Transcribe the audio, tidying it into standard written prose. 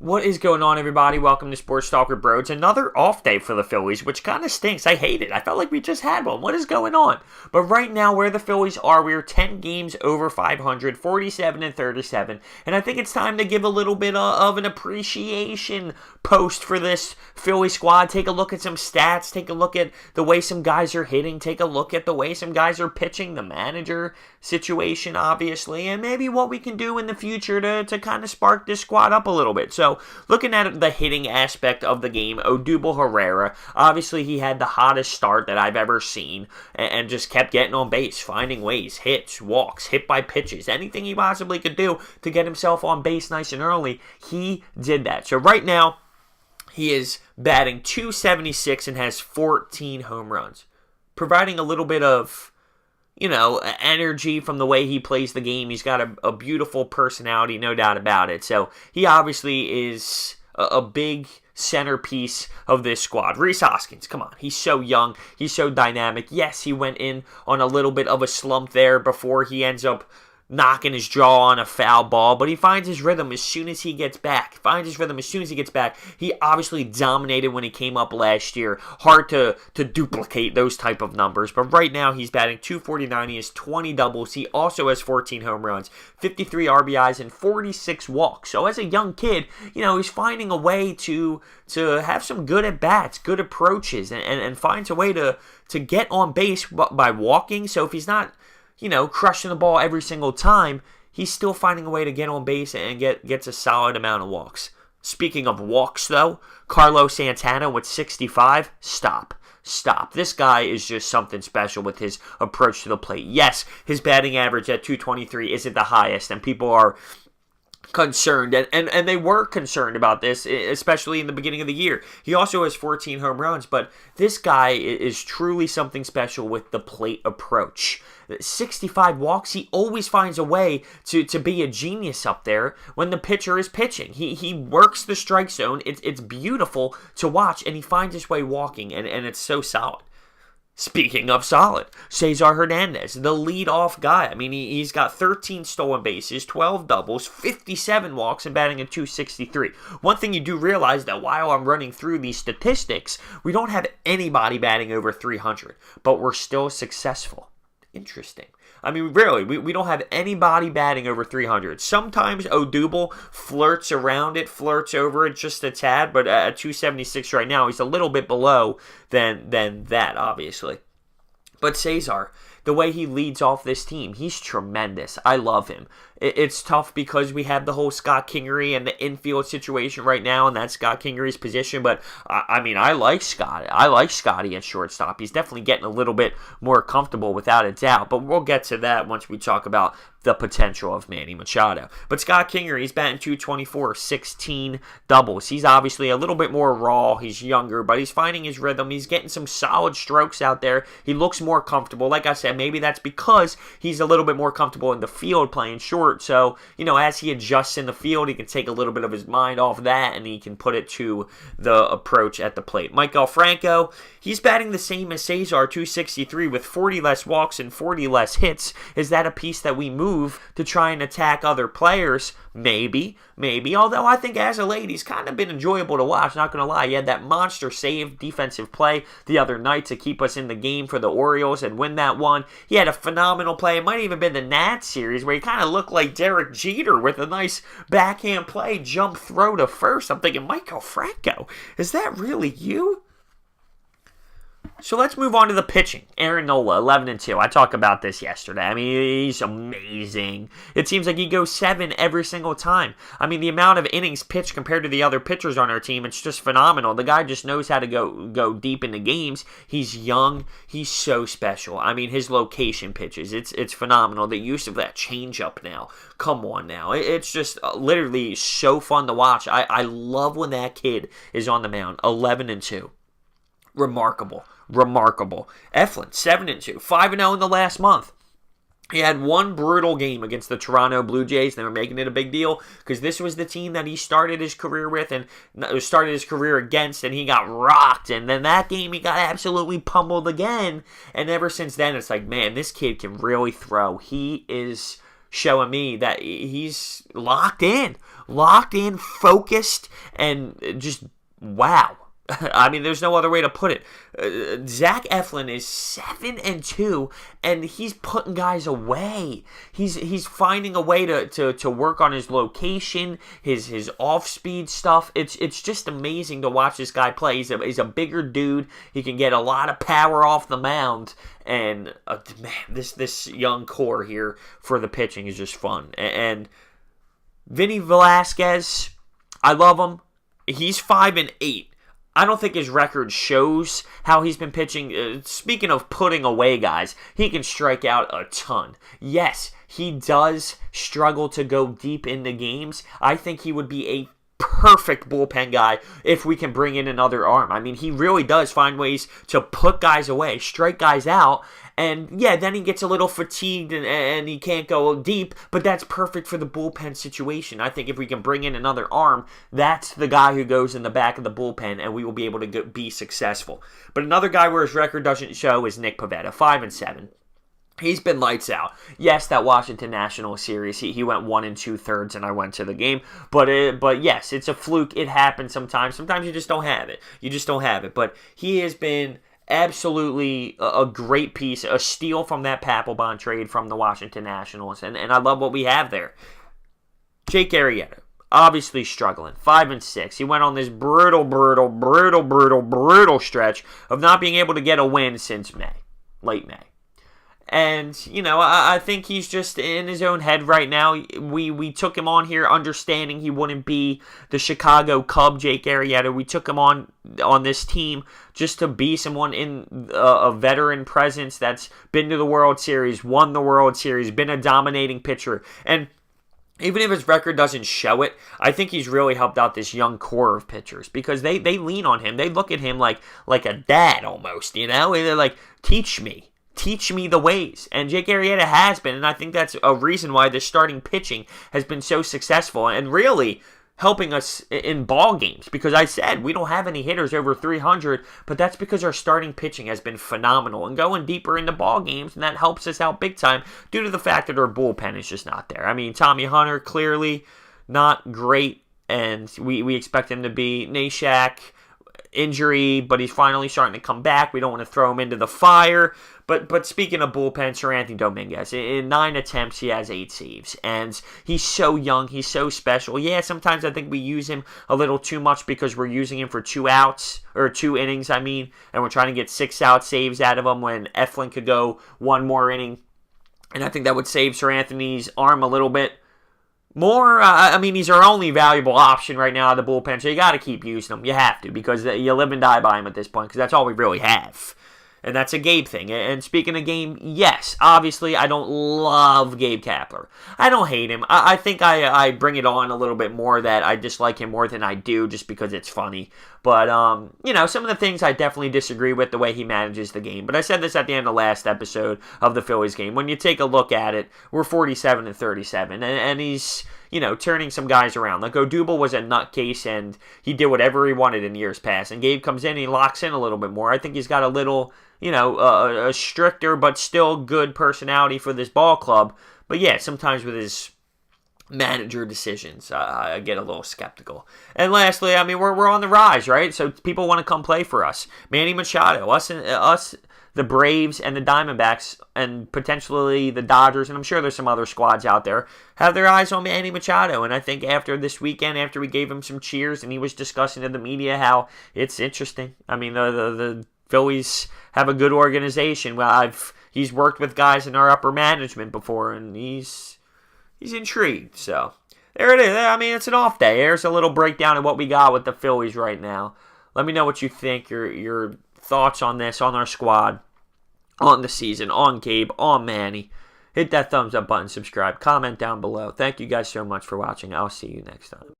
What is going on, everybody? Welcome to Sports Talk with Bro. It's another off day for the Phillies, which kind of stinks. I hate it. I felt like we just had one. What is going on? But right now, where the Phillies are, we're 10 games over 500, 47 and 37. And I think it's time to give a little bit of an appreciation post for this Philly squad. Take a look at some stats. Take a look at the way some guys are hitting. Take a look at the way some guys are pitching. The manager situation, obviously. And maybe what we can do in the future to kind of spark this squad up a little bit. So, looking at the hitting aspect of the game, Odubel Herrera, obviously he had the hottest start that I've ever seen and just kept getting on base, finding ways, hits, walks, hit by pitches, anything he possibly could do to get himself on base nice and early, he did that. So right now, he is batting .276 and has 14 home runs, providing a little bit of energy from the way he plays the game. He's got a beautiful personality, no doubt about it. So he obviously is a big centerpiece of this squad. Rhys Hoskins, come on. He's so young. He's so dynamic. Yes, he went in on a little bit of a slump there before he ends up knocking his jaw on a foul ball, but he finds his rhythm as soon as he gets back. He obviously dominated when he came up last year. Hard to duplicate those type of numbers, but right now he's batting .249. He has 20 doubles. He also has 14 home runs, 53 RBIs, and 46 walks. So as a young kid, he's finding a way to have some good at-bats, good approaches, and finds a way to get on base by walking. So if he's not crushing the ball every single time, he's still finding a way to get on base and gets a solid amount of walks. Speaking of walks, though, Carlos Santana with 65, stop. This guy is just something special with his approach to the plate. Yes, his batting average at .223 isn't the highest, and people are concerned, and they were concerned about this, especially in the beginning of the year. He also has 14 home runs, but this guy is truly something special with the plate approach. 65 walks, he always finds a way to be a genius up there when the pitcher is pitching. He works the strike zone. It's beautiful to watch, and he finds his way walking, and it's so solid. Speaking of solid, Cesar Hernandez, the leadoff guy. I mean, he's got 13 stolen bases, 12 doubles, 57 walks, and batting at .263. One thing you do realize that while I'm running through these statistics, we don't have anybody batting over 300, but we're still successful. Interesting. I mean, really, we don't have anybody batting over 300. Sometimes Odubel flirts around it, flirts over it just a tad, but at .276 right now, he's a little bit below than that, obviously. But Cesar, the way he leads off this team, he's tremendous. I love him. It's tough because we have the whole Scott Kingery and the infield situation right now, and that's Scott Kingery's position. But, I like Scott. I like Scotty at shortstop. He's definitely getting a little bit more comfortable, without a doubt. But we'll get to that once we talk about the potential of Manny Machado. But Scott Kingery, he's batting .224, 16 doubles. He's obviously a little bit more raw. He's younger, but he's finding his rhythm. He's getting some solid strokes out there. He looks more comfortable. Like I said, maybe that's because he's a little bit more comfortable in the field playing short. So, as he adjusts in the field, he can take a little bit of his mind off that, and he can put it to the approach at the plate. Maikel Franco, he's batting the same as Cesar, .263, with 40 less walks and 40 less hits. Is that a piece that we move to try and attack other players? Maybe. Although I think as of late, he's kind of been enjoyable to watch, not going to lie. He had that monster save defensive play the other night to keep us in the game for the Orioles and win that one. He had a phenomenal play. It might have even been the Nats series where he kind of looked like Derek Jeter with a nice backhand play, jump throw to first. I'm thinking, Maikel Franco, is that really you? So let's move on to the pitching. Aaron Nola, 11-2. I talked about this yesterday. I mean, he's amazing. It seems like he goes 7 every single time. I mean, the amount of innings pitched compared to the other pitchers on our team, it's just phenomenal. The guy just knows how to go deep into games. He's young. He's so special. I mean, his location pitches, it's phenomenal. The use of that changeup now. Come on now. It's just literally so fun to watch. I love when that kid is on the mound. 11-2. Remarkable. Eflin, 7-2, 5-0 in the last month. He had one brutal game against the Toronto Blue Jays. They were making it a big deal because this was the team that he started his career with and started his career against, and he got rocked. And then that game, he got absolutely pummeled again. And ever since then, it's like, man, this kid can really throw. He is showing me that he's locked in, focused, and just wow. I mean, there's no other way to put it. Zach Eflin is 7-2, and he's putting guys away. He's finding a way to work on his location, his off-speed stuff. It's just amazing to watch this guy play. He's a bigger dude. He can get a lot of power off the mound, and man, this young core here for the pitching is just fun. And Vinny Velasquez, I love him. He's 5-8. I don't think his record shows how he's been pitching. Speaking of putting away guys, he can strike out a ton. Yes, he does struggle to go deep into games. I think he would be a perfect bullpen guy if we can bring in another arm. I mean, he really does find ways to put guys away, strike guys out, and yeah, then he gets a little fatigued and he can't go deep, but that's perfect for the bullpen situation. I think if we can bring in another arm, that's the guy who goes in the back of the bullpen, and we will be able to be successful. But another guy where his record doesn't show is Nick Pivetta, 5-7. He's been lights out. Yes, that Washington National Series, he went 1 2/3, and I went to the game. But yes, it's a fluke. It happens sometimes. Sometimes you just don't have it. But he has been absolutely a great piece, a steal from that Papelbon trade from the Washington Nationals, and I love what we have there. Jake Arrieta, obviously struggling, 5-6. He went on this brutal stretch of not being able to get a win since late May. And, I think he's just in his own head right now. We took him on here understanding he wouldn't be the Chicago Cub, Jake Arrieta. We took him on this team just to be someone in a veteran presence that's been to the World Series, won the World Series, been a dominating pitcher. And even if his record doesn't show it, I think he's really helped out this young core of pitchers because they lean on him. They look at him like a dad almost, They're like, teach me the ways. And Jake Arrieta has been, and I think that's a reason why this starting pitching has been so successful and really helping us in ball games, because I said we don't have any hitters over 300, but that's because our starting pitching has been phenomenal and going deeper into ball games, and that helps us out big time due to the fact that our bullpen is just not there. I mean, Tommy Hunter, clearly not great, and we expect him to be Nashak, injury, but he's finally starting to come back. We don't want to throw him into the fire. But speaking of bullpen, Sir Anthony Dominguez, in 9 attempts, he has 8 saves. And he's so young. He's so special. Yeah, sometimes I think we use him a little too much because we're using him for 2 innings, and we're trying to get 6-out saves out of him when Eflin could go 1 more inning. And I think that would save Sir Anthony's arm a little bit more. He's our only valuable option right now out of the bullpen, so you got to keep using him. You have to, because you live and die by him at this point, because that's all we really have. And that's a Gabe thing. And speaking of Gabe, yes, obviously I don't love Gabe Kapler. I don't hate him. I think I bring it on a little bit more that I dislike him more than I do just because it's funny. But, some of the things I definitely disagree with the way he manages the game. But I said this at the end of the last episode of the Phillies game. When you take a look at it, we're 47-37. And he's, turning some guys around. Like Odubel was a nutcase and he did whatever he wanted in years past. And Gabe comes in and he locks in a little bit more. I think he's got a little, a stricter but still good personality for this ball club. But yeah, sometimes with his manager decisions, I get a little skeptical. And lastly, we're on the rise, right? So people want to come play for us. Manny Machado, us, the Braves and the Diamondbacks, and potentially the Dodgers, and I'm sure there's some other squads out there, have their eyes on Manny Machado. And I think after this weekend, after we gave him some cheers and he was discussing to the media how it's interesting. The Phillies have a good organization. Well, he's worked with guys in our upper management before, and he's intrigued. So there it is. It's an off day. There's a little breakdown of what we got with the Phillies right now. Let me know what you think, your thoughts on this, on our squad, on the season, on Gabe, on Manny. Hit that thumbs up button, subscribe, comment down below. Thank you guys so much for watching. I'll see you next time.